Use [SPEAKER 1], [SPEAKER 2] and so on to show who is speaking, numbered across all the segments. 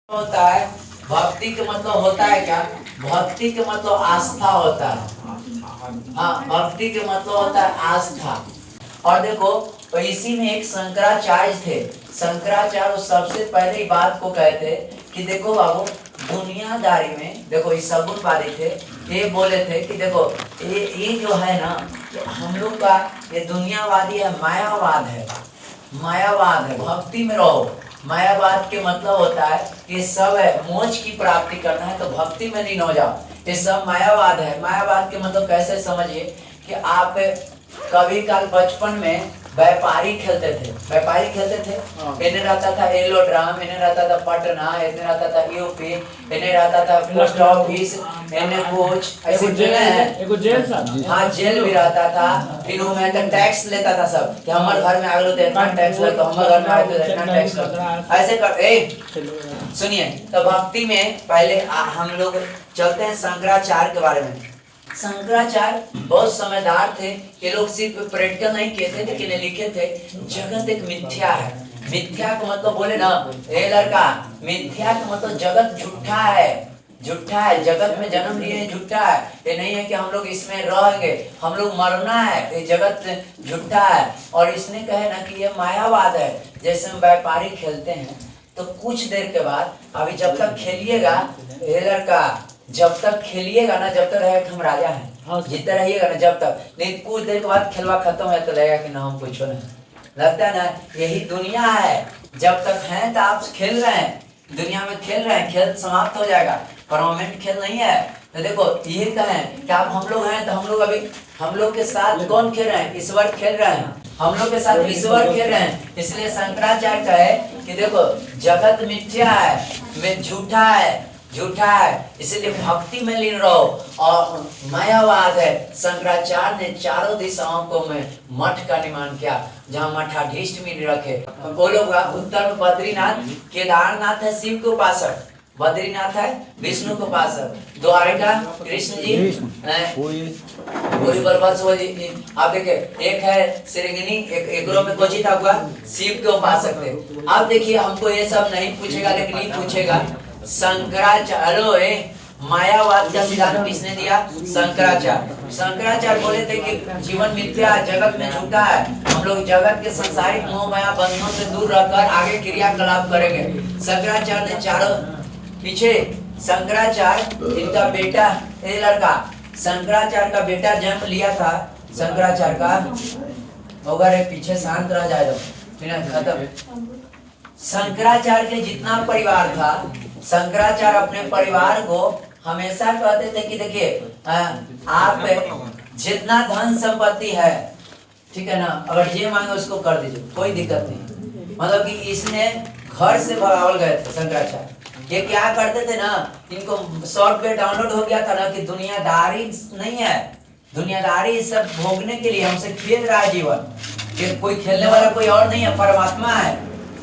[SPEAKER 1] होता है भक्ति के मतलब होता है क्या? भक्ति के मतलब आस्था होता है। हाँ, भक्ति के मतलब होता है आस्था। और देखो तो इसी में एक शंकराचार्य थे। शंकराचार्य सबसे पहले ही बात को कहते कि देखो बाबू, दुनियादारी में देखो ये सगुनवादी थे। ये बोले थे कि देखो ये जो है ना, हम लोग का ये दुनियावादी है, मायावाद है, मायावाद है। भक्ति में रहो। मायावाद के मतलब होता है ये सब है मोक्ष की प्राप्ति करना है तो भक्ति में लीन हो जाओ। ये सब मायावाद है। मायावाद के मतलब कैसे समझिए कि आप कभी काल बचपन में व्यापारी खेलते थे। व्यापारी खेलते थे, इन्हें रहता था एलोड्राम, इन्हें रहता था पटना, इन्हें रहता था यूपी, इन्हें रहता था पोस्ट ऑफिस, इन्हें कुछ ऐसे जेल है। हाँ, जेल भी रहता था। फिर वो मैं टैक्स लेता था सब कि हमारे घर में आगे तो इतना टैक्स लगता, हमारे घर में आगे तो इतना टैक्स लगता। ऐसे कर सुनिए। तो भक्ति में पहले हम लोग चलते हैं शंकराचार्य के बारे में। शंकराचार्य बहुत समझदार थे। ये लोग सिर्फ प्रैक्टिकल नहीं किए थे लेकिन लिखे थे जगत एक मिथ्या है। मिथ्या का मतलब बोले ना ए लड़का, मिथ्या का मतलब जगत झूठा है। झूठा है, जगत में जन्म लिए झूठा है। ये नहीं है कि हम लोग इसमें रहेंगे, हम लोग मरना है। ये जगत झूठा है। और इसने कहे ना कि ये मायावाद है। जैसे हम व्यापारी खेलते हैं तो कुछ देर के बाद, अभी जब तक खेलिएगा ये लड़का, जब तक खेलिएगा ना, जब तक रहेगा हम राजा हैं, जीतते रहिएगा ना जब तक। नहीं, कुछ देर के बाद खेलवा खत्म है तो लगेगा कि ना हम कुछ नहीं। लगता है ना, यही दुनिया है। जब तक हैं तो आप खेल रहे हैं, दुनिया में खेल रहे हैं, खेल समाप्त हो जाएगा। परमानेंट खेल नहीं है। तो देखो ये कहें कि आप हम लोग हैं तो हम लोग अभी हम लोग के साथ कौन खेल रहे हैं? ईश्वर खेल रहे हैं। हम लोग के साथ ईश्वर खेल रहे हैं। इसलिए शंकराचार्य कहे कि देखो जगत मिथ्या है, झूठा है, झूठा है। इसलिए भक्ति में लीन रहो। और मायावाद है। शंकराचार्य ने चारों दिशाओं को में मठ का निर्माण किया जहाँ मठाधीश मिल रखे। वो लोग उत्तर में बद्रीनाथ, केदारनाथ है शिव के उपासक, बद्रीनाथ है विष्णु के उपासक, द्वारिका कृष्ण जी, आप देखिए एक है श्रृंगिनी, एक में कोची था हुआ शिव के उपासक थे। अब देखिए हमको ये सब नहीं पूछेगा, लेकिन ये पूछेगा शंकराचार्य मायावाद का सिद्धांत किसने दिया? शंकराचार्य। शंकराचार्य बोले थे कि जीवन मिथ्या, जगत में झूठा है। हम लोग जगत के संसारिक मोह माया बंधनों से दूर रहकर आगे क्रियाकलाप करेंगे। शंकराचार्य ने चारों पीछे शंकराचार्य इनका बेटा ये लड़का शंकराचार्य का बेटा जन्म लिया था। शंकराचार्य का अगर पीछे शांत रह जाए खत्म। शंकराचार्य के जितना परिवार था, शंकराचार्य अपने परिवार को हमेशा कहते थे कि देखिए आप जितना धन संपत्ति है, ठीक है ना, अगर ये मांगे उसको कर दीजिए, कोई दिक्कत नहीं। मतलब कि इसने घर से भगावल गए थे शंकराचार्य। ये क्या करते थे ना, इनको सॉफ्टवेयर डाउनलोड हो गया था ना कि दुनियादारी नहीं है, दुनियादारी सब भोगने के लिए हमसे खेल रहा है जीवन। कि कोई खेलने वाला कोई और नहीं है, परमात्मा है।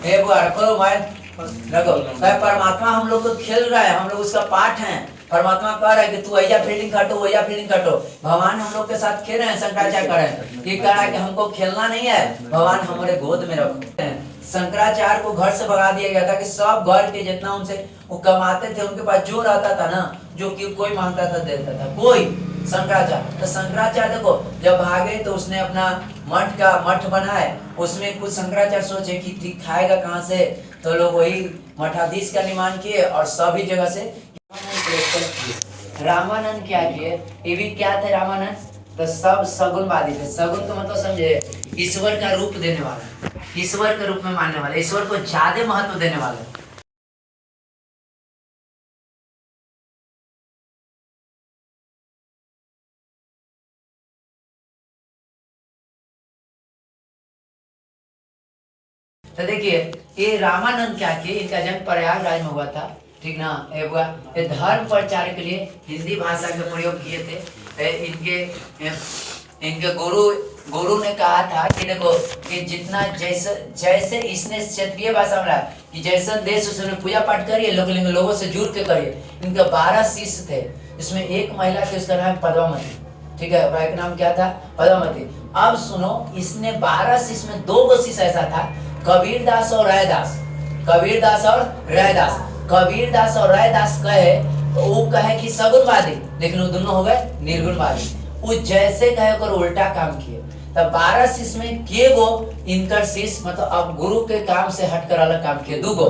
[SPEAKER 1] हे रखो, परमात्मा हम लोग को खेल रहा है, हम लोग उसका पाठ है। परमात्मा कह रहा है कि तू ऐसा फील्डिंग काटो, वैसा फील्डिंग काटो। भगवान हम लोग के साथ खेल रहे हैं। शंकराचार्य कह रहे हैं, ये कह रहा है कि हमको खेलना नहीं है, भगवान हमारे गोद में रखो। शंकराचार्य को घर से भगा दिया गया था कि सब घर के जितना उनसे वो कमाते थे, उनके पास जो रहता था ना, जो कि कोई मांगता था देता था, कोई। शंकराचार्य तो शंकराचार्य देखो जब भागे तो उसने अपना मठ बनाए। उसमें कुछ शंकराचार्य सोचे कि खाएगा कहाँ से, तो लोग वही मठाधीश का निर्माण किए और सभी जगह से। रामानंद क्या किए? ये भी क्या थे रामानंद? तो सब सगुनवादी थे। सगुन का मतलब समझे, ईश्वर का रूप देने वाला, ईश्वर के रूप में मानने वाले, ईश्वर को ज्यादा महत्व देने वाले। तो देखिए ये रामानंद क्या किए, इनका जन्म प्रयागराज में हुआ था, ठीक ना। ये धर्म प्रचार के लिए हिंदी भाषा का प्रयोग किए थे। इनके गुरु ने कहा था कि देखो कि जितना जैसे इसने क्षेत्रीय भाषा में कि जैसा देश उसमें पूजा पाठ करिए, लोगों से जुड़ के करिए। इनके 12 शिष्य थे, इसमें एक महिला थी, उसका नाम पद्मावती, ठीक है, भाई का नाम क्या था? पद्मावती। अब सुनो, इसने 12 शिष्य में 2 शिष्य ऐसा था, कबीरदास और रैदास। कबीरदास और रैदास कबीरदास और रैदास कहे तो वो कहे कि सगुनवादी, लेकिन वो दोनों हो गए निर्गुणवादी। वो जैसे कहे और उल्टा काम किए। तब 12 शिष्य में के गो इनकर शिष्य मतलब अब गुरु के काम से हटकर अलग काम किए, दो गो,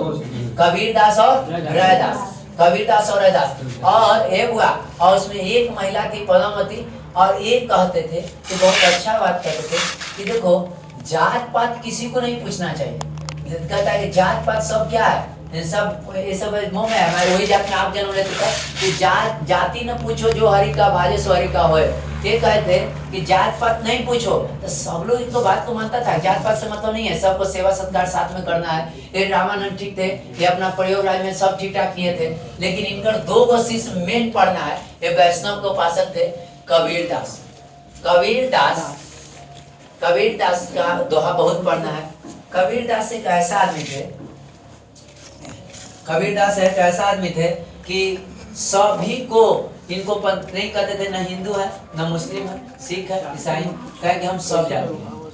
[SPEAKER 1] कबीरदास और रैदास। कबीरदास और रैदास और एक हुआ, और उसमें एक महिला थी पद्मावती, और एक कहते थे कि बहुत अच्छा बात कहते थे कि देखो जात पात किसी को नहीं पूछना चाहिए। कहता है कि जात पात सब क्या है, सब ये सब मुंह में है। हमारे वही जात में आप जन्म लेते थे कि जाति न पूछो जो हरि का भाजे सो हरि का होए। ये कहते कि जात पात नहीं पूछो, तो सब लोग एक तो बात को मानता था, जात पात से मतलब नहीं है, सबको सेवा सत्कार साथ में करना है। ये रामानंद ठीक थे, ये अपना प्रयोगराज में सब ठीक ठाक किए थे, लेकिन इनकर दो गो शिष्य मेन पढ़ना है। ये वैष्णव के उपासक थे कबीरदास। कबीरदास का दोहा बहुत पढ़ना है। कबीरदास एक ऐसा आदमी थे, कबीरदास एक ऐसा आदमी थे कि सभी को इनको नहीं कहते थे, न हिंदू है न मुस्लिम है, सिख है, ईसाई, कहे कि हम सब जात के हैं,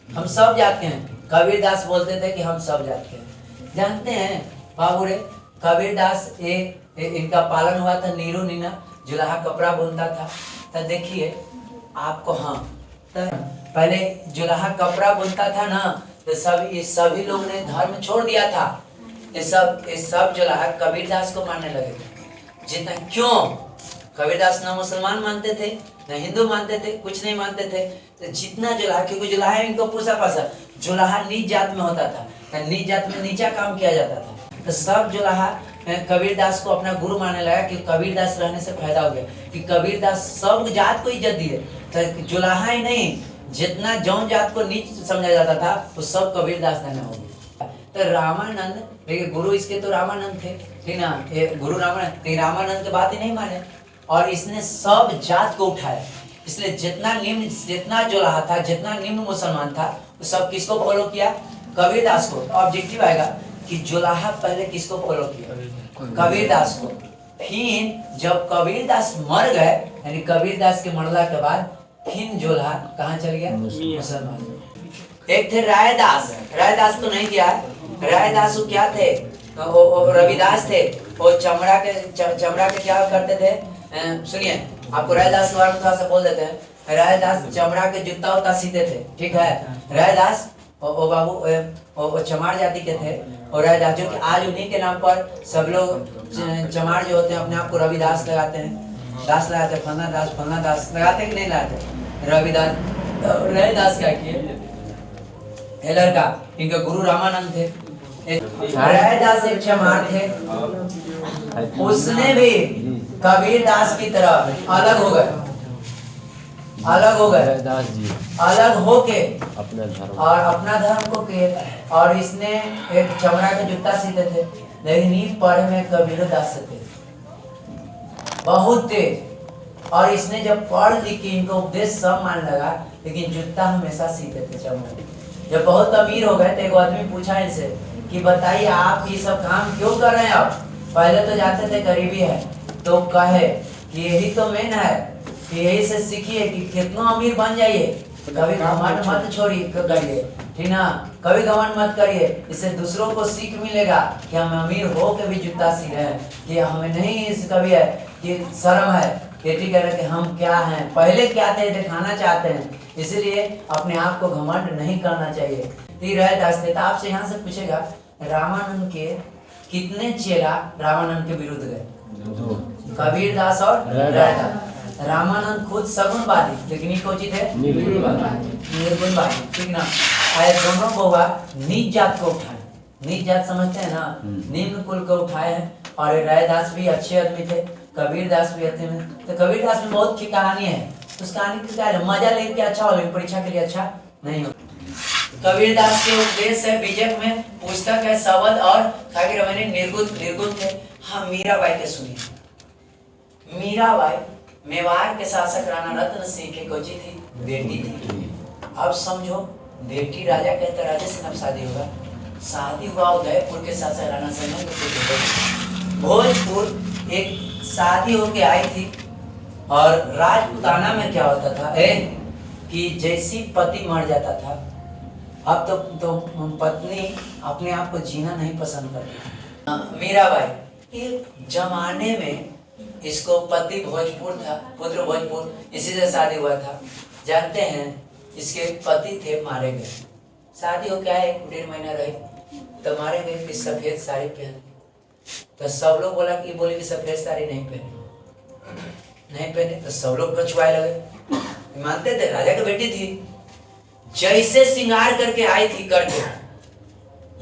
[SPEAKER 1] हम सब जात के हैं। कबीरदास बोलते थे कि हम सब जात के हैं। जानते हैं बाबू रे, कबीरदास इनका पालन हुआ था नीरू नीना, जुलाहा कपड़ा बुनता था। तो देखिए आपको, हाँ तो पहले जुलाहा कपड़ा बुनता था ना, तो सभी लोग ने धर्म छोड़ दिया था। ये सब जुलाहा कबीरदास को मानने लगे थे। जितना क्यों, कबीरदास न मुसलमान मानते थे न हिंदू मानते थे, कुछ नहीं मानते थे। तो जितना जुलाहा, क्योंकि जुलाहा इनको पूछा पासा, जुलाहा नीच जात में होता था, नीच जात में नीचा काम किया जाता था। तो सब जुलाहा कबीरदास को अपना गुरु मानने लगा कि कबीरदास रहने से फायदा हो गया कि कबीरदास सब जात को इज्जत दिए। तो जुलाहा ही नहीं, जितना जौन जात को नीच समझा जाता था वो सब कबीरदास ने हो गया। तो रामानंद, देखिए गुरु इसके तो रामानंद थे, ठीक ना, ये गुरु रामानंद, रामानंद की बात ही नहीं माने और इसने सब जात को उठाया। इसलिए जितना जुलाहा था, जितना निम्न मुसलमान था, वो सब किसको फॉलो किया, कबीरदास को। ऑब्जेक्टिव आएगा कि जुलाहा पहले किसको फॉलो किया, कबीरदास को। फिर जब कबीरदास मर गए, यानी कबीरदास के मरला के बाद फिर जुलाहा कहाँ चल गया, मुसलमान। एक थे रायदास, रायदास तो नहीं किया, रायदास क्या थे, वो रविदास थे। वो चमड़ा के क्या करते थे, सुनिए आपको रायदास के बारे में थोड़ा सा बोल देते हैं। रायदास चमड़ा के जूता उता सीते थे, ठीक है। रायदास ओ बाबू वो चमार जाति के थे, और रायदास जो कि आज उन्हीं के नाम पर सब लोग चमार जो होते हैं अपने आप को रविदास लगाते हैं, दास लगाते, फलना दास लगाते कि नहीं लगाते। रविदास, रविदास क्या किए, लड़का इनका गुरु रामानंद थे। रैदास एक चमार थे, उसने भी कबीरदास की तरह अलग हो गए, अलग होके अपना धर्म को किए। और इसने एक चमड़ा के जूता सीते थे, लेकिन ये पढ़े में कबीरदास से थे, बहुत तेज। और इसने जब पढ़ ली कि इनको उपदेश सब मान लगा, लेकिन जूता हमेशा सीते थे चमड़ा। जब बहुत अमीर हो गए तो एक आदमी पूछा इनसे कि बताइए आप ये सब काम क्यों कर रहे हैं आप, पहले तो जाते थे गरीबी है। तो कहे कि यही तो मेन है कि यही से सीखिए कि कितना अमीर बन जाइए, कभी घमंड मत छोड़िए करिए, ठीक ना, कभी घमंड मत करिए। इससे दूसरों को सीख मिलेगा कि हम अमीर हो के भी जूता सी रहे हैं, कि हमें नहीं इस कभी है कि शर्म है कि हम क्या हैं, पहले क्या थे दिखाना चाहते हैं, इसलिए अपने आप को घमंड नहीं करना चाहिए। रैदास थे। आपसे यहाँ से पूछेगा रामानंद के कितने चेला रामानंद के विरुद्ध गए, कबीरदास और रैदास। रामानंद खुद सगुनवादी, लेकिन ये कौन थे, निर्गुणवादी, ठीक ना। आए दोनों को हुआ नीच जात को उठाए, नीच जात समझते हैं ना, निम्न कुल को उठाए हैं। और रैदास भी अच्छे आदमी थे, कबीरदास भी अच्छे में। तो कबीरदास में बहुत की कहानी है, उस कहानी की क्या है, मजा लेके अच्छा हो, लेकिन परीक्षा के लिए अच्छा नहीं हो। कबीरदास के उपदेश है बीजक में, पुस्तक है शब्द और खाकी रमणी निर्गुण थे। हाँ मीराबाई के सुनिए। मीराबाई मेवाड़ के शासक राणा रत्न सिंह की कोची थी, बेटी थी। अब समझो बेटी राजा कहते राजा से नब शादी होगा, शादी हुआ उदयपुर के शासक राणा सिंह भोजपुर एक शादी होके आई थी। और राजपुताना में क्या होता था कि जैसी पति मर जाता था, अब तो पत्नी अपने आप को जीना नहीं पसंद करती। मीराबाई एक जमाने में इसको पति भोजपुर था, पुत्र भोजपुर, इसी से शादी हुआ था। जानते हैं इसके पति थे, मारे गए। शादी हो क्या है 1.5 महीना रहे तो मारे गए। कि सफेद साड़ी पहन, तो सब लोग बोला कि बोले कि सफेद साड़ी नहीं पहने, तो सब लोग बचवाए लगे। मानते थे, राजा की बेटी थी। जैसे श्रृंगार करके आई थी,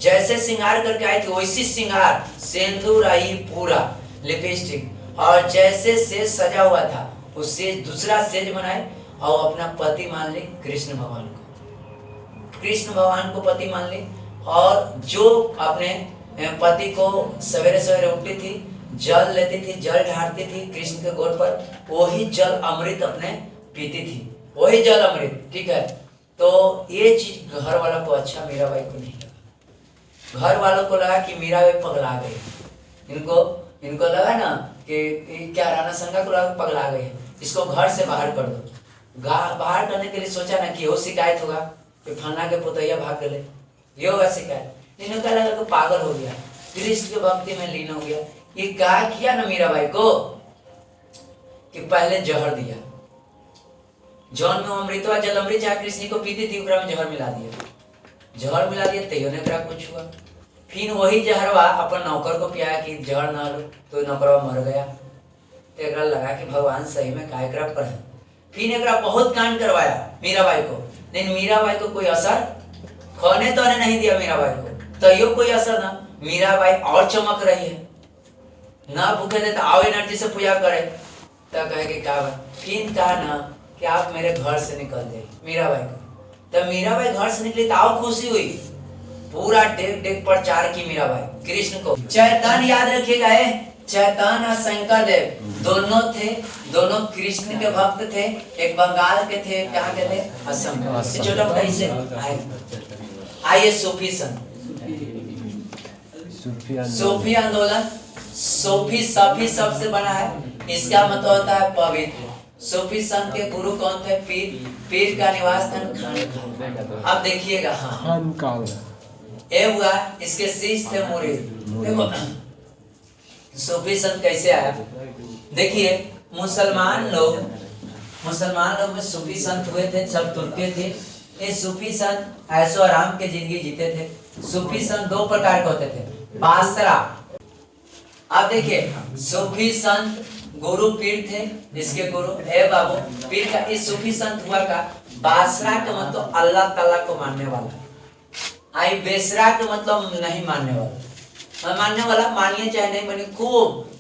[SPEAKER 1] जैसे श्रृंगार करके आई थी वैसी श्रृंगार, सिंदूर आई पूरा, लिपस्टिक, और जैसे सेज सजा हुआ था उससे दूसरा सेज बनाए और अपना पति मान ली कृष्ण भगवान को पति मान ली। और जो अपने पति को सवेरे सवेरे उठती थी, जल लेती थी, जल ढारती थी कृष्ण के गोद पर, वही जल अमृत अपने पीती थी, वही जल अमृत। ठीक है, तो ये चीज घर वालों को अच्छा मीराबाई को नहीं लगा। घर वालों को लगा कि मीराबाई पगला गई। इनको लगा ना कि क्या राणा संगा को लगा पगला गई, इसको घर से बाहर कर दो। बाहर करने के लिए सोचा ना कि वो शिकायत होगा कि फलना के पुतैया भाग गए, ये होगा शिकायत। इन्हें क्या लगा कि पागल हो गया, कृष्ण के भक्ति में लीन हो गया। ये क्या किया ना मीराबाई को कि पहले जहर दिया, जौन में अमृत हुआ, जल अमृत चाहे कृष्ण को पीती थी, में जहर मिला दिया तैयो ने कुछ हुआ। फिर वही जहरवा अपन नौकर को पिया कि जहर ना लो, तो नौकरवा मर गया। तो एक लगा कि भगवान सही में काय करा पर है। फिर एक बहुत कांड करवाया मीराबाई को, लेकिन मीराबाई को कोई असर खोने तो नहीं दिया मीराबाई को, तो यो कोई असर ना। मीराबाई और चमक रही है ना, भूखे थे तो आओ एनर्जी से पूजा करे। तो कहे कि क्या फिर कहा ना कि आप मेरे घर से निकल जाइए मीराबाई को। तो मीराबाई घर से निकली तो और खुशी हुई, पूरा डेग प्रचार की मीराबाई कृष्ण को। चैतन्य याद रखिएगा, चैतन्य और शंकर देव दोनों थे, दोनों कृष्ण के भक्त थे। एक बंगाल के थे, कहाँ के थे, असम। छोटा मोटा इसे आइए सूफी संत, सूफी आंदोलन, सफी सबसे बना है, इसका मतलब होता है पवित्र। सूफी संत के गुरु कौन थे, पीर का निवास स्थान खानकाह। अब देखिएगा, हाँ ये हुआ, इसके शिष्य थे मुरीद। देखो सूफी संत कैसे आया, देखिए मुसलमान लोग में सूफी संत हुए थे, सब तुर्के थे। ये सूफी संत ऐशो आराम के जिंदगी जीते थे। सूफी संत 2 प्रकार के होते थे, बासरा। आप देखिए सूफी संत गुरु पीर थे, इसके गुरु बाबू पीर का। इस सूफी संत हुआ का बासरा का मतलब अल्लाह ताला को मानने वाला, आई बेसरा का मतलब नहीं मानने वाला, मानिए चाहे नहीं मानिए,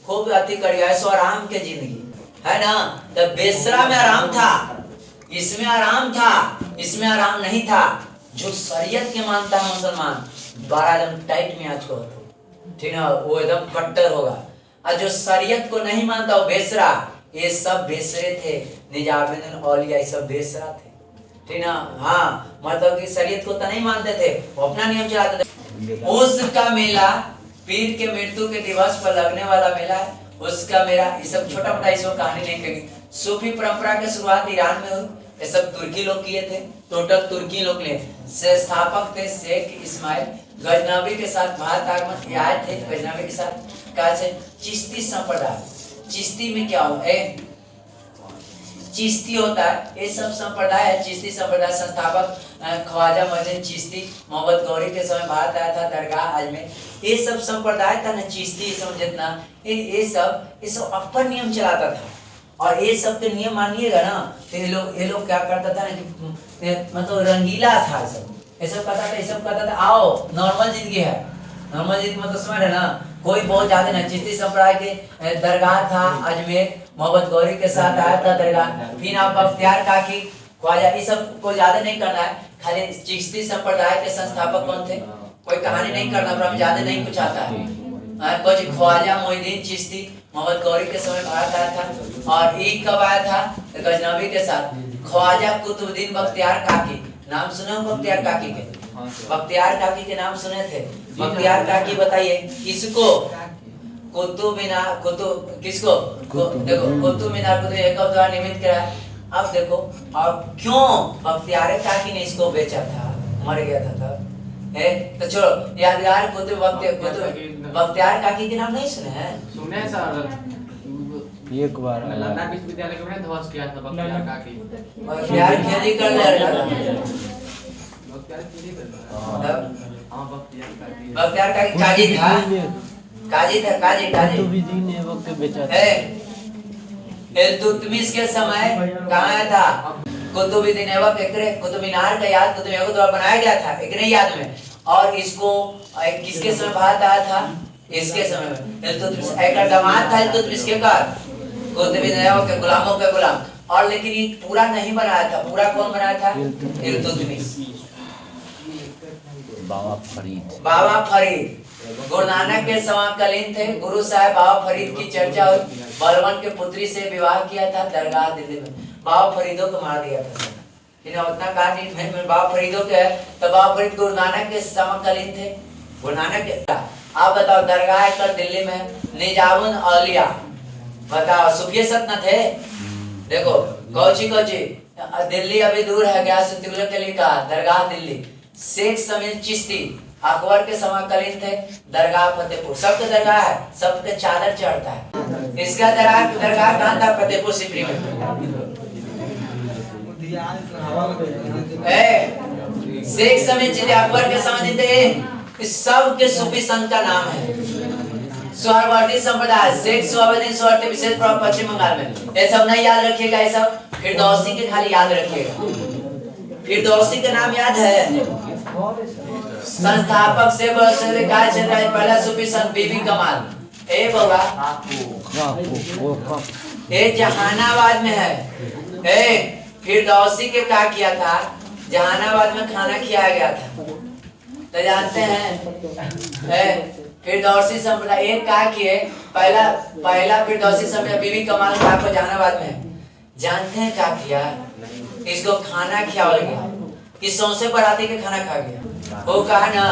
[SPEAKER 1] खूब अति करिए, ऐसो आराम के जिंदगी है ना। तो बेसरा में आराम था, इसमें आराम था, इसमें आराम नहीं था। जो शरीयत के मानता है मुसलमान, बड़ा एकदम टाइट में आज को, ठीक है, वो एकदम कट्टर होगा। और जो शरीयत को नहीं मानता वो बेसरा। ये सब बेसरे थे, निजामुद्दीन औलिया ये सब बेसरा थे, ठीक ना। हाँ, मतलब कि शरीयत को तो नहीं मानते थे, वो अपना नियम चलाते थे। उसका मेला पीर के मृत्यु के दिवस पर लगने वाला मेला है, उसका मेरा। ये सब छोटा मोटा इसमें कहानी नहीं कहेंगे। सूफी परंपरा की शुरुआत ईरान में हुई, ये सब तुर्की लोग किए थे, टोटल तुर्की लोग ने। स्थापक थे शेख इस्माइल गजनवी के साथ भारत आगमन आए थे, गजनवी के साथ कैसे चिश्ती संप्रदाय। चिश्ती में क्या हो, चिश्ती होता है, ये सब संप्रदाय है। चिश्ती संप्रदाय संस्थापक ख्वाजा मोहम्मद चिश्ती मोहम्मद गौरी के समय भारत आया था, दरगाह अजमेर। ये सब संप्रदाय था ना, चिश्ती समझना, ये सब अपन नियम चलाता था। और ये सब के नियम मानिएगा ना, तो ये लोग क्या करता था ना कि मतलब रंगीला था। ये सब कहता था आओ नॉर्मल जिंदगी है, नॉर्मल जिंदगी मतलब समझ रहे ना, कोई बहुत ज्यादा नहीं। चिश्ती संप्रदाय के दरगाह था अजमेर, मोहम्मद गौरी के साथ आया था दरगाह। फिर आप बख्तियार काकी ख्वाजा, ये सब को ज्यादा नहीं करना है। खाली चिश्ती संप्रदाय के संस्थापक कौन थे, कोई कहानी नहीं करना, पर ज्यादा नहीं कुछ आता है। कुछ ख्वाजा मोहिद्दीन चिश्ती मोहम्मद गौरी के समय भारत आया था। और एक कब आया था, गजनवी के साथ ख्वाजा कुतुबुद्दीन बख्तियार काकी। नाम सुने बख्तियार काकी के, बख्तियार काकी के नाम सुने थे। बख्तियार काकी बताइए किसको, कुतुब मीनार, किसको, देखो कुतुब मीनार को एक द्वारा निर्मित कराया। अब देखो, और क्यों बख्तियार काकी ने इसको बेचा था, मर गया था तब। तो चलो यादगार कुतुब बख्तियार काकी के नाम नहीं सुने हैं?
[SPEAKER 2] सुने सर,
[SPEAKER 3] एक बार
[SPEAKER 2] नालंदा विश्वविद्यालय के मैंने ध्वस्त किया था बख्तियार काकी।
[SPEAKER 1] बख्तियार खेती कर ले रहा
[SPEAKER 2] बख्तियार खेती कर रहा। हाँ बख्तियार काकी।
[SPEAKER 1] बख्तियार काकी काजी था, काजी था, काजी काजी
[SPEAKER 3] कुतुबुद्दीन ने वक्त बेचा था।
[SPEAKER 1] इल्तुतमिश के समय कहाँ था? कुतुबुद्दीन ऐबक एकरे कुतुब मीनार का याद कुतुब ऐबक द्वारा बनाया गया था एकरे याद में। और इसको किसके समय भारत आया था? इसके समय में इल्तुतमिश एक दामाद था इल्तुतमिश के बाद कुतुबुद्दीन ऐबक के गुलामों के गुलाम। और लेकिन ये पूरा नहीं बनाया था, पूरा कौन बनाया था? इल्तुतमिश।
[SPEAKER 3] बाबा फरीद,
[SPEAKER 1] बाबा फरीद गुरु नानक के समकालीन थे। गुरु साहब बाबा फरीद की चर्चा हुई। बलवन के पुत्री से विवाह किया था दरगाह दिल्ली में। बाबा फरीदों को मार दिया था। उतना कहा नहीं बाबा फरीदों के, तो बाबा फरीद गुरु नानक के समकालीन थे। गुरु नानक के आप बताओ दरगाह कर दिल्ली में निजामुन औलिया, बताओ सूफी संत न थे? देखो कौची कौची दिल्ली अभी दूर है, गया से तुगलक के लिए कहा दरगाह दिल्ली। शेख समीर चिश्ती अकबर के समकालीन थे। दरगाह फतेहपुर, सबके दरगाह है, सबके चादर चढ़ता है। इसका दरगाह कहाँ था? फतेहपुर सिकरी में। शेख समीर चिश्ती अकबर के समय थे। सब के सूफी संत का नाम है। सोहरावर्दी संप्रदाय शेख सोहरावर्दी सोहरावर्दी विशेष प्रभाव पश्चिम बंगाल में। ये सब नहीं याद रखिएगा, ये सब फिरदौसी के खाली याद रखिएगा। फिरदौसी का नाम याद है? संस्थापक से पहला सूफी संत बीबी कमाल। ए बाबा ये जहानाबाद में है। ए फिरदौसी के क्या किया था? जहानाबाद में खाना खिलाया गया था, तो जानते हैं? फिरदौसी संप्रदाय एक क्या किए? पहला फिरदौसी संप्रदाय बीबी कमाल का आपको जहानाबाद में जानते हैं क्या किया? इसको खाना खिलाया गया कि सौंसे बराती के खाना खा गया। वो कहा ना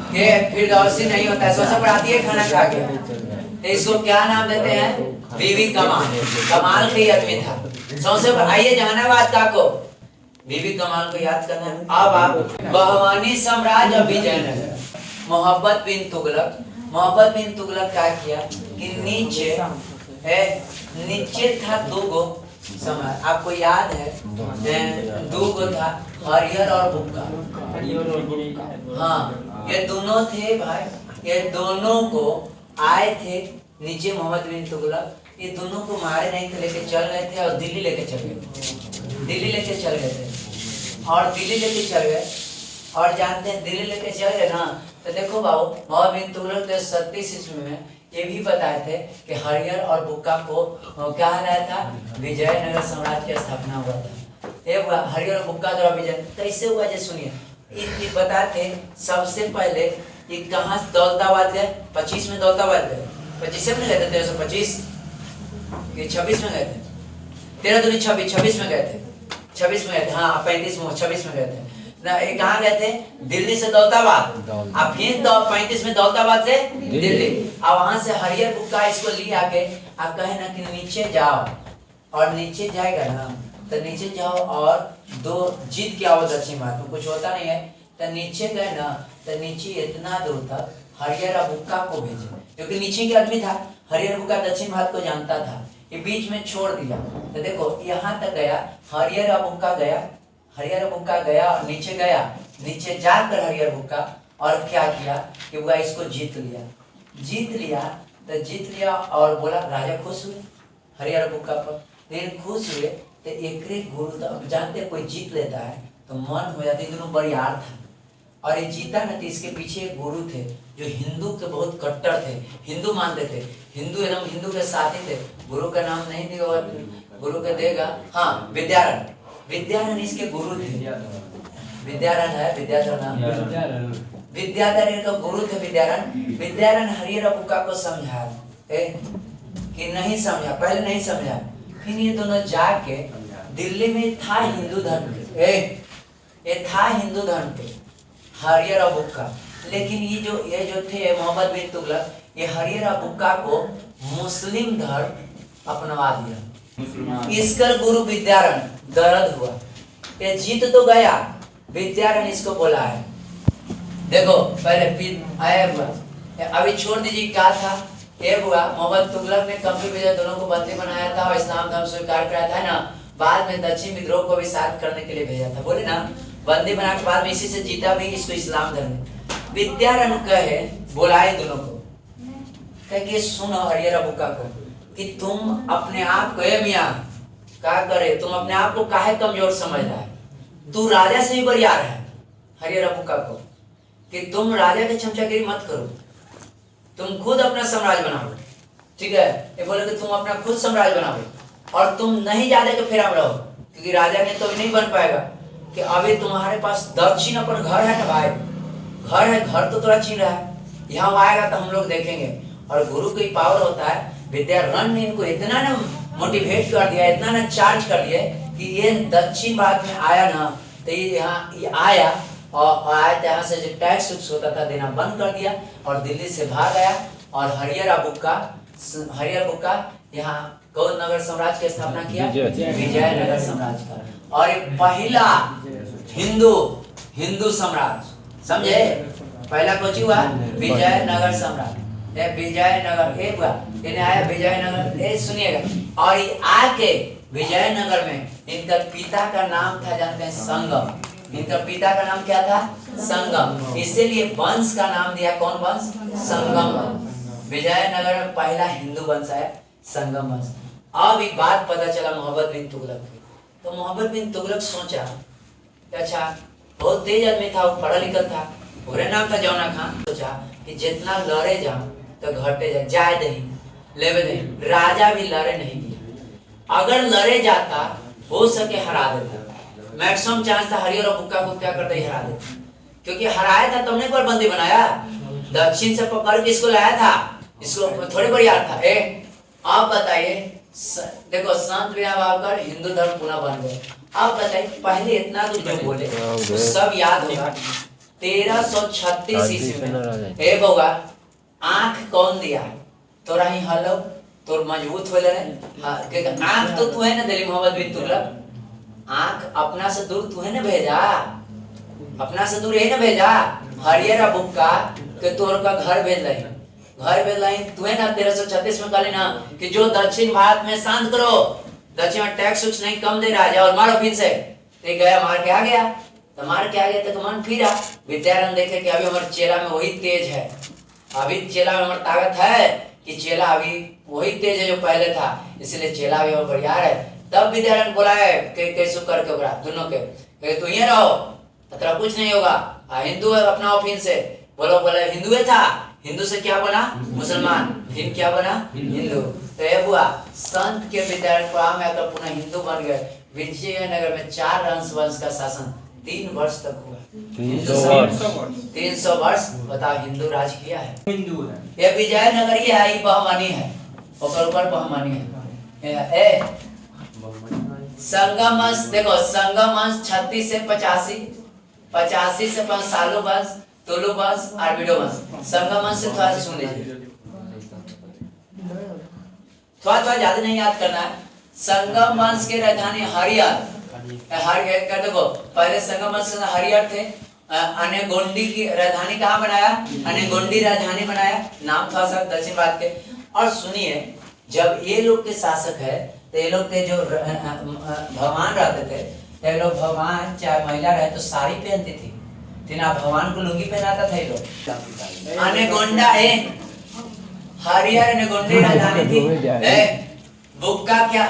[SPEAKER 1] कि फिरदौसी नहीं होता है, सौंसे बराती के खाना खा गया, तो इसको क्या नाम देते हैं? बीबी कमाल। कमाल के आदमी था सौंसे पर। आइए जहानाबाद का को बीबी कमाल को याद करना है। अब आप बहवानी साम्राज्य और विजयनगर। मोहब्बत बिन तुगलक, मोहब्बत बिन तुगलक क्या किया कि नीचे था दो गो समय, आपको याद है? दो गो था, हरिहर और बुक्का। हाँ ये दोनों थे भाई। ये दोनों को आए थे नीचे मोहम्मद बिन तुगलक। ये दोनों को मारे नहीं थे, लेके चल गए थे और दिल्ली लेके चल गए। दिल्ली लेके चल गए थे और दिल्ली लेके चल गए। और जानते हैं दिल्ली लेके चल गए ना, तो देखो बाबू मोहम्मद बिन तुगलक 37 ईस्वी में ये भी बताए थे कि हरिहर और बुक्का को क्या रहा था? विजयनगर साम्राज्य की स्थापना हुआ था। एक हरिहर और बुक्का द्वारा विजय कैसे हुआ? जो सुनिए ये बताते सबसे पहले ये कहाँ दौलताबाद गए? 25 में दौलताबाद गए। 25 में गए थे 1325 कि 26 में गए थे? 1326 में गए थे। 26 में गए थे। हाँ 35 में 26 में गए थे ना। कहाँ गए थे? दिल्ली से दौलताबाद। अब फिर 35 में दौलताबाद से दिल्ली। अब वहां से हरिहर बुक्का इसको ले आके आप कहे ना कि नीचे जाओ, और नीचे जाएगा ना तो नीचे जाओ और दो जीत के आओ दक्षिण भारत में, कुछ होता नहीं है। तो नीचे गए ना, तो नीचे इतना दूर तक हरिहर बुक्का को भेजे, क्योंकि नीचे के आदमी था। हरिहर बुक्का दक्षिण भारत को जानता था, ये बीच में छोड़ दिया। तो देखो यहाँ तक गया, हरिहर बुक्का गया, हरिहर बुक्का गया और नीचे गया। नीचे जाकर हरिहर बुक्का और क्या किया कि वह इसको जीत लिया और बोला राजा खुश हुए हरिहर बुक्का पर। लेकिन खुश हुए तो एक गुरु, तो जानते कोई जीत लेता है तो मन हो जाती। दोनों बरियार था और ये जीता न, तो इसके पीछे एक गुरु थे जो हिंदू के बहुत कट्टर थे, हिंदू मानते थे, हिंदू एकदम हिंदू के साथी थे। गुरु का नाम नहीं देगा, गुरु का देगा हाँ विद्यारण। विद्यारण इसके गुरु थे। विद्यारण है, विद्याधर नाम, विद्याधर का गुरु थे विद्यारण। विद्यारण हरिहर बुक्का को समझाया कि नहीं समझा, पहले नहीं समझा। फिर ये दोनों जाके दिल्ली में था हिंदू धर्म के, ये था हिंदू धर्म के हरिहर बुक्का। लेकिन ये जो थे मोहम्मद बिन तुगलक, ये हरिहर बुक्का को मुस्लिम धर्म अपनवा दिया। इसका गुरु विद्यारण दर्द हुआ, ये जीत तो गया। विद्यारण इसको बोला है, देखो पहले अभी छोड़ दीजिए क्या था। ये हुआ मोहम्मद तुगलक ने कंपनी भेजा, दोनों को बंदी बनाया था और इस्लाम धर्म स्वीकार कराया था ना। बाद में दक्षिण विद्रोह को भी शांत करने के लिए भेजा था, बोले ना, बंदी बना के बाद में इसी से जीता भी, इसको इस्लाम धर्म। विद्यारण्य कहे बुलाए दोनों को, कहे कि सुनो हरिहर बुक्का को कि तुम अपने आप को मियां क्या करे, तुम अपने आप को काहे कमजोर समझ रहा है, तू राजा से भी बरियार है। हरिहर बुक्का को कि तुम राजा की चमचागिरी मत करो, तुम खुद अपना साम्राज्य बनाओ, ठीक है। ये बोले कि तुम अपना खुद साम्राज्य बनाओ और तुम नहीं ज्यादा के फेरा में रहो, क्योंकि राजा ने तो नहीं बन पाएगा। कि अभी तुम्हारे पास दक्षिण अपन घर है ना भाई, घर है, घर तो थोड़ा छीन रहा है, यहाँ आएगा तो हम लोग देखेंगे। और गुरु की पावर होता है, विद्यारण्य ने इनको इतना ना मोटिवेट कर दिया, इतना ना चार्ज कर दिया कि ये दक्षिण भारत में आया ना, तो ये आया और आया तो यहाँ से जो टैक्स होता था देना बंद कर दिया और दिल्ली से भाग गया। और हरिहर बुक्का यहाँ कौन नगर साम्राज्य की स्थापना किया, विजयनगर साम्राज्य का। और एक पहला हिंदू साम्राज्य, समझे, पहला कोची हुआ विजयनगर साम्राज्य, विजयनगर एक हुआ, इन्हें आया विजयनगर। ये सुनिएगा, और ये आके विजयनगर में इनका पिता का नाम था, जानते हैं, संगम। इनका पिता का नाम क्या था, संगम, इसीलिए वंश का नाम दिया, कौन वंश, संगम वंश। विजयनगर में पहला हिंदू वंश है, संगम वंश। अब एक बात पता चला मोहम्मद बिन तुगलक की, तो मोहम्मद बिन तुगलक सोचा, अच्छा बहुत तेज आदमी था, वो पढ़ा लिखा था, पूरे नाम था जौना खान। सोचा कि जितना लड़े जा तो घटे जाए नहीं, लेवे नहीं, राजा भी लड़े नहीं दिया, अगर लड़े जाता हो सके हरा देता, मैक्सिमम चांस था हरिहर बुक्का को क्या करता ही हरा देता, क्योंकि हराया था तुमने पर बंदी बनाया, दक्षिण से पकड़ के इसको लाया था, इसको थोड़ी बरियार था। आप बताइए, देखो संत विनय हिंदू धर्म पुनः बन गए। आप बताइए पहले इतना दूर जो बोले तो सब याद होगा। 1336 ईस्वी में ए बउआ आंख कौन दिया, तोरा ही हलो, तोर मजबूत होले रे, आंख तो तू है ना दिल्ली मोहम्मद बिन तुगलक, आंख अपना से दूर तू है ना भेजा, अपना से दूर है ना भेजा। हरिहर बुक्का के तोर का घर भेज रही, तू है ना 1336 में कहले ना कि जो दक्षिण भारत में शांत करो, दक्षिण में टैक्स उच्च नहीं कम दे रहा है, और मारो फिर से। ते गया, मार के आ गया, तो मार के आ गया तो मन फिरा। विद्यारण्य देखे कि अभी हमारे चेला में वही तेज है, अभी चेला में हमारी ताकत है कि चेला अभी वही तेज है जो पहले था, इसलिए चेला अभी और बरियार है। तब विद्यारण्य बोला है कि कैसे करके ओकरा दोनों के तू ये रहो, तेरा कुछ नहीं होगा, हिंदू अपनाओ फिर से। बोला हिंदू था, हिंदू से क्या बना मुसलमान, फिर क्या बना हिंदू। तो ये हुआ संत के विद्यारण्य को में आकर पुनः हिंदू बन गए। विजयनगर में 4 वंश का शासन 3 वर्ष तक हुआ, 300 वर्ष बताओ हिंदू राज किया है।
[SPEAKER 2] हिंदू है
[SPEAKER 1] ये विजयनगर ही है, बहमानी है, ऊपर बहमानी है। संगम वंश देखो, संगम वंश 36 से 85 से 5 सालों वंश, तुलु वंश, आर्बिडो वंश। संगम वंश से थोड़ा सुन लीजिए, थोड़ा ज्यादा नहीं याद करना है। संगम वंश के राजधानी हरिहर कर देखो, पहले संगम वंश हरिहर थे। अनेगोंडी की राजधानी कहाँ बनाया, अनेगोंडी राजधानी बनाया, नाम था सर दक्षिण भारत के। और सुनिए, जब ये लोग के शासक है तो ये लोग के जो भगवान रहते थे, ये लोग भगवान चाहे महिला रहे तो साड़ी पहनती थी, भगवान को लुंगी पहनाता था ये लोग। अनेगोंडा है हरिहर, अनेगोंडी राजधानी थी। बुक्का क्या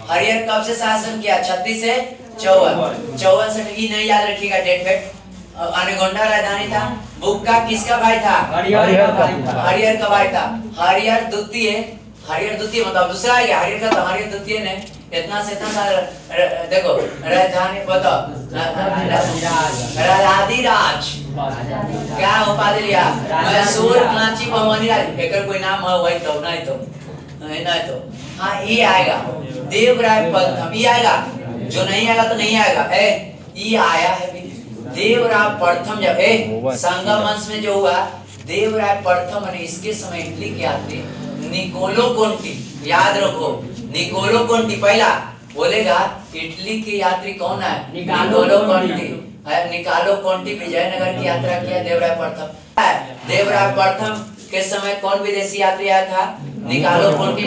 [SPEAKER 1] हरिहर कब से शासन किया, 36 से 54 से, नहीं याद रखिएगा डेट फेट। अनेगोंडा राजधानी था। बुक्का किसका भाई था, हरिहर का भाई था। हरिहर द्वितीय मतलब दूसरा है, हरिहर का तो हरिहर द्वितीय ने इतना से इतना सारा देखो राजधानी बताओ, राजाधिराज क्या उपाधि लिया, मैसूर कांची बहमनी राज, एकर कोई नाम है वही तो नहीं तो हाँ ये आएगा देवराय प्रथम, ये आएगा, जो नहीं आएगा तो नहीं आएगा। ये आया है देवराय प्रथम। जब संगम वंश में जो हुआ देवराय प्रथम, इसके समय इटली के यात्री निकोलो कोंटी, याद रखो निकोलो कोंटी पहला बोलेगा। इटली के यात्री कौन है, Nicolo Conti. Nicolo Conti Vijayanagara की यात्रा किया देवराय प्रथम। देवराज प्रथम के समय कौन विदेशी यात्री आया था? निकालो कोंटी,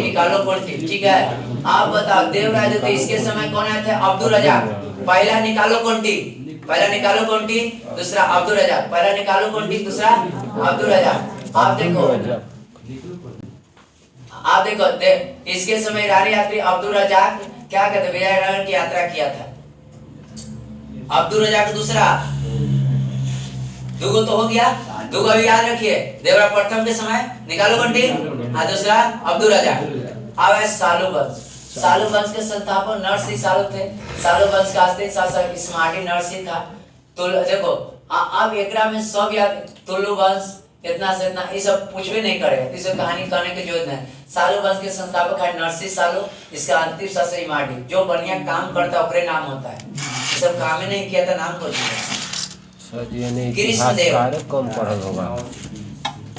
[SPEAKER 1] ठीक है। आप बताओ देवराज तो इसके समय कौन आए थे? अब्दुल रजाक। पहला निकालो कोंटी, दूसरा अब्दुल रजाक। पहला निकालो कोंटी, दूसरा अब्दुल रजाक। आप देखो इसके समय ईरानी यात्री अब्दुल रजाक क्या कहते, विजयनगर की यात्रा किया था। अब्दुल रजाक दूसरा, दुगो तो हो गया, दुगो अभी याद रखिए। देवराज प्रथम के समय निकालो कोंटी, दूसरा अब्दुल रजाक। अब है सालू वंश के संस्थापक नरसिंह सालू थे। सालू वंश का असली शासक स्मार्टी नरसिंह था। तो देखो अब एकरा में सब याद, तुलु वंश इतना से इतना ये सब कुछ भी नहीं करेगा, इसे कहानी करने की जरूरत नहीं। सालू वंश के संस्थापक है नरसिंह सालू, इसका अंतिम शासक इमाडी। जो बढ़िया काम करता है ओकरे नाम होता है, ये सब काम ही नहीं किया था नाम को
[SPEAKER 3] कृष्णदेव कौन पढ़ल होगा?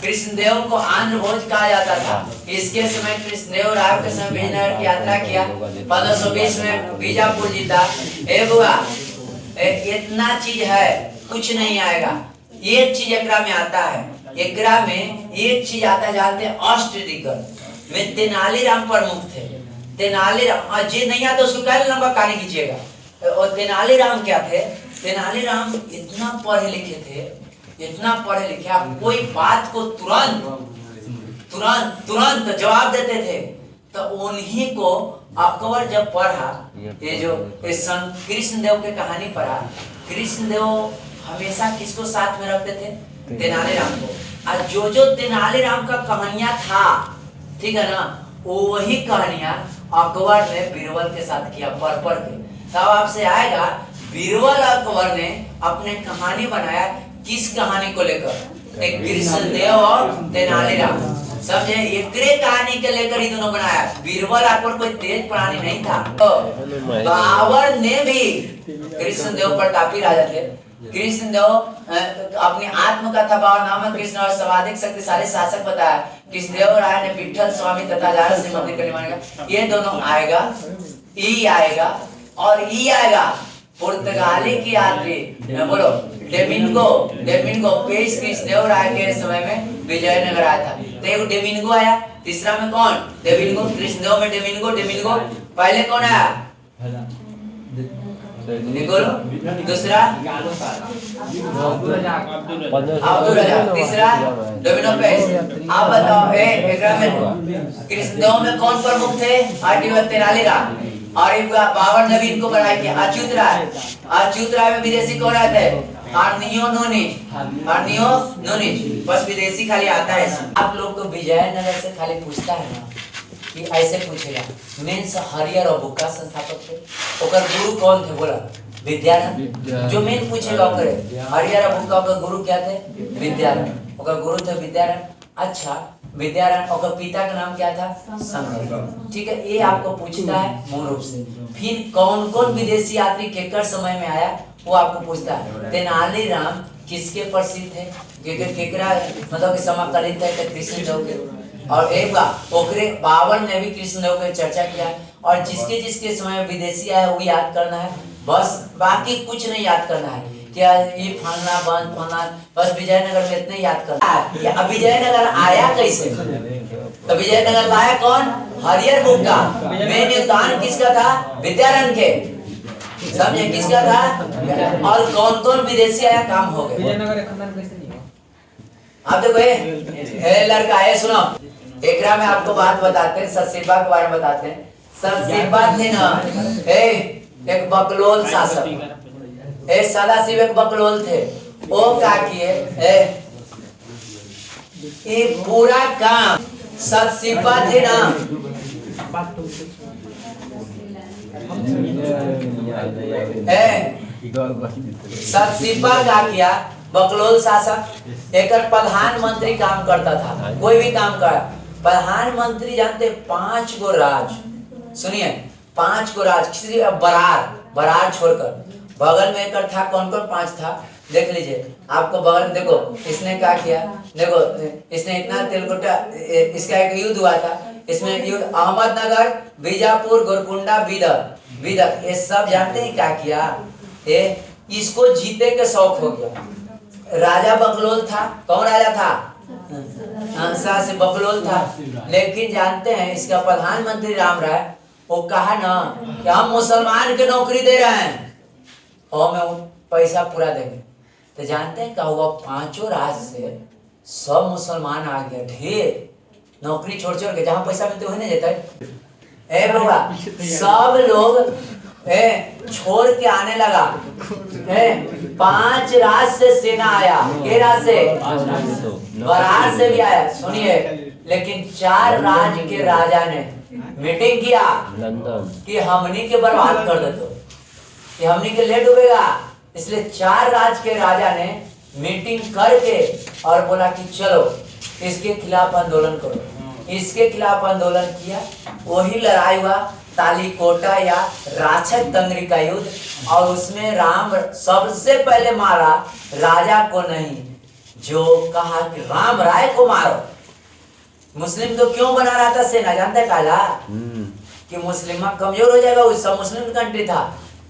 [SPEAKER 1] कृष्णदेव को आंध्र भोज कहा जाता था। इसके समय कृष्णदेव राय के समय विजयनगर की यात्रा किया। 1520 में बीजापुर जीता। इतना चीज है, कुछ नहीं आएगा। एक चीज एकरा में आता है, एकरा में एक चीज आता है, जानते हैं? अष्टदिग्गज में तेनालीराम प्रमुख थे। तेनालीराम जी नहीं आता उसको क्या लंबा कहानी खींचिएगा। और तेनालीराम क्या थे? तेनालीराम इतना पढ़े लिखे थे, इतना पढ़े लिखे, आप कोई बात को तुरंत जवाब देते थे। तो उन्हीं को अकबर जब पढ़ा, ये जो कृष्णदेव की कहानी पढ़ा, कृष्णदेव हमेशा किसको साथ में रखते थे? तेनालीराम को। और जो तेनालीराम का कहानियां था, ठीक है ना, वही कहानियां अकबर ने बीरबल के साथ किया पढ़ के। तब आपसे आएगा बीरबल अकबर ने अपने कहानी बनाया किस कहानी को लेकर? एक कृष्णदेव और तेनालीराम, समझे? एकरे कहानी के लेकर ही दोनों बनाया। बीरबल अकबर कोई तेज प्राणी नहीं था। तो बाबर ने भी, कृष्णदेव पर काफी राजा थे। कृष्णदेव अपनी आत्मकथा बाबर नाम है कृष्ण और सर्वाधिक शक्तिशाली शासक बताया। कृष्णदेव राय ने विठल स्वामी तथा हजार सिंह मंदिर का निर्माण किया। ये दोनों आएगा, ई आएगा और ई आएगा। पुर्तगाली की यात्री बोलो डेमिंगो पेश कृष्णदेव राय के समय में विजयनगर आया था। तो एक डेमिंगो आया, तीसरा में कौन? डेमिंगो। कृष्णदेव में डेमिंगो। पहले कौन आया? निकोलो। दूसरा अब्दुल रजाक। तीसरा डोमिनो पेश। आप बताओ कृष्णदेव में कौन प्रमुख थे? तेनालीराम। और एक बाबर ने भी इनको बनाया कि अच्युत राय में विदेशी कौन आते हैं? आर्नियो नोनिज। बस विदेशी खाली आता है। आप लोग को विजयनगर से खाली पूछता है ना कि ऐसे पूछेगा मेंस हरियर और बुक्का संस्थापक थे, ओकर गुरु कौन थे? बोला विद्यारण। जो मेन पूछेगा ओकरे हरियर और बुक्का का गुरु क्या थे? विद्यारण। ओकर गुरु थे विद्यारण। अच्छा, विद्यारण और पिता का नाम क्या था? संकर। ठीक है, ये आपको पूछता है मूल रूप से। फिर कौन कौन विदेशी यात्री केकर समय में आया वो आपको पूछता है। तेनालीराम किसके प्रसिद्ध थे? केकरा मतलब समकालीन थे कृष्णदेव के। और एक बार ओकरे बाबर ने भी कृष्णदेव की चर्चा किया। और जिसके समय में विदेशी आया वो याद करना है बस, बाकी कुछ नहीं याद करना है। क्या ये फलना बस विजयनगर में इतने याद करना है। अब विजयनगर आया कैसे? तो विजयनगर लाया कौन? हरियर बुक्का। मेन योगदान किसका था? विद्यारण के। समझे किसका था? और कौन कौन विदेशी आया काम हो गए। आप देखो ये लड़का है, सुनो एकरा में आपको बात बताते हैं, सतसिबा के बारे में बताते हैं। सतसिबा थे ना एक बकलोल शासक, सदाशिव एक बकलोल थे। वो क्या किए? ये पूरा काम सतसिबा थे ना, सतसिबा क्या किया? बकलोल शासक एक प्रधानमंत्री काम करता था। कोई भी काम कर प्रधानमंत्री जानते 5 गो राज, सुनिए 5 गो राज, किसी बरार छोड़कर बगल में एक था। कौन कौन 5 था देख लीजिए आपको बगल में। देखो इसने क्या किया, देखो इसने इतना तेलकोटा, इसका एक युद्ध हुआ था। इसमें युद्ध अहमदनगर, बीजापुर, गोरकुंडा, बीदर ये सब जानते हैं क्या किया? इसको जीते के शौक हो गया। राजा बकलोल था। कौन राजा था? हंसा से बकलोल था। लेकिन जानते हैं इसका प्रधानमंत्री राम राय, वो कहा ना कि हम मुसलमान के नौकरी दे रहे हैं और हमें पैसा पूरा देंगे। तो जानते हैं क्या हुआ? पांचों राज्य से सब मुसलमान आ गया, ढेर नौकरी छोड़ छोड़ के, जहाँ पैसा मिलते हुए नहीं जाता है। ए बाबा, सब लोग छोड़ के आने लगा। 5 राज्य से सेना आया। के राज्य से? बरार से भी आया। सुनिए, लेकिन 4 राज्य के राजा ने मीटिंग किया कि हमनी के बर्बाद कर दे, तो कि हमनी के ले डूबेगा। इसलिए 4 राज्य के राजा ने मीटिंग करके और बोला कि चलो इसके खिलाफ आंदोलन करो। इसके खिलाफ आंदोलन किया। वही लड़ाई हुआ तालीकोटा या राक्षस तंगरी का युद्ध। और उसमें राम सबसे पहले मारा राजा को नहीं, जो कहा कि राम राय को मारो। मुस्लिम तो क्यों बना रहा था सेना? जानते हैं काला? कि मुस्लिम कमजोर हो जाएगा। उस सब मुस्लिम कंट्री था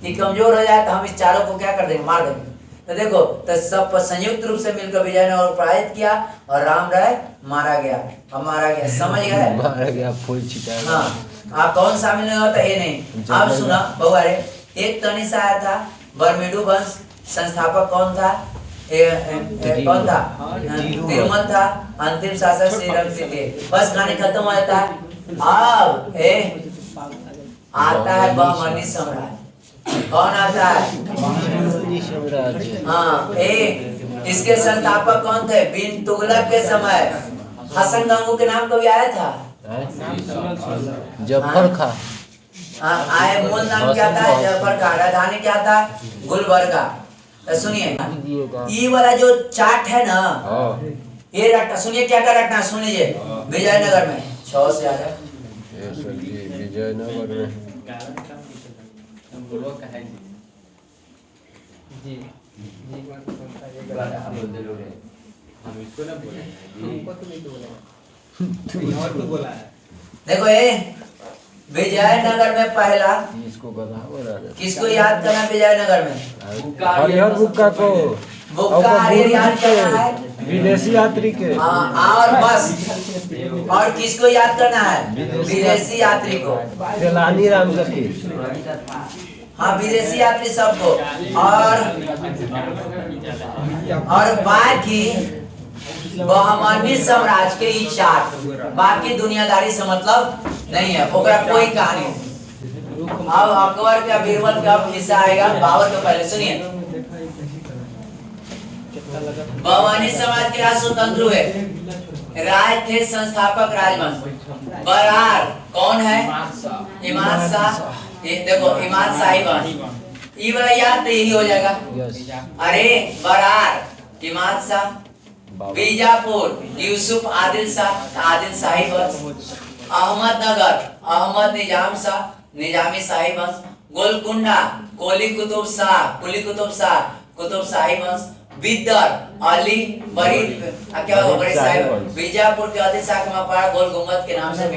[SPEAKER 1] कि कमजोर हो जाए तो हम इस चारों को क्या कर देंगे? मार देंगे। तो देखो, तो सब संयुक्त रूप से मिलकर विजयनगर पराजित किया और राम राय मारा गया। मारा गया, समझ गए?
[SPEAKER 3] मारा गया, फूल छिटाया।
[SPEAKER 1] हाँ, आप कौन शामिल नहीं होता ये नहीं। आप सुना बउआ रे, एक तनी सा आया था बर्मेडू वंश, संस्थापक कौन था? कौन था? तिरुमल था। अंतिम शासक श्री रविसिंह। बस कहानी खत्म हो जाता है। अब आता है बहमनी सम्राट। कौन आता है? हाँ, इसके संस्थापक कौन थे? बिन तुगलक के समय हसन गंगू के नाम कभी आया था?
[SPEAKER 3] जफर खां।
[SPEAKER 1] आए, मूल नाम क्या था? जफर खां। राजधानी क्या था? गुलबर्गा। तो सुनिए, ये वाला जो चार्ट है ना, ये रटना। सुनिए क्या क्या रटना, सुनिए। विजयनगर में 6 से आ जाए।
[SPEAKER 3] विजयनगर में
[SPEAKER 1] देखो विजयनगर में पहला किसको याद करना? विजयनगर में
[SPEAKER 3] हरिहर बुक्का को,
[SPEAKER 1] बुक्का हरिहर याद करना है।
[SPEAKER 3] विदेशी यात्री के।
[SPEAKER 1] और बस, और किसको याद करना है? विदेशी यात्री को।
[SPEAKER 3] तेलानी राम सखी।
[SPEAKER 1] हाँ, विदेशी यात्री सबको। और बाकी बहमनी साम्राज्य के ई 4, बाकी दुनियादारी से मतलब नहीं है, ओकरा कोई कहानी नहीं। अब अकबर का बीरबल का हिस्सा आएगा बाबर के पहले। सुनिए, बहमनी समाज के राज स्वतंत्र हुए। राज थे संस्थापक राजवंश। बरार कौन है? इमाद शाह। देखो, इमाद शाही वंश। ये वाला याद तो यही हो जाएगा। अरे बरार, इमाद शाह। बीजापुर, यूसुफ आदिल शाह, आदिल शाही वंश। अहमदनगर, अहमद निजाम शाह, निजामी शाही वंश। गोलकुंडा, कोली कुतुब शाह, कुली कुतुब शाह, कुतुब शाही वंश। बिदर, अली बड़ी क्या हो? बड़ी शाही। बीजापुर के आदिल शाह का मकबरा गोल गुम्बद के नाम से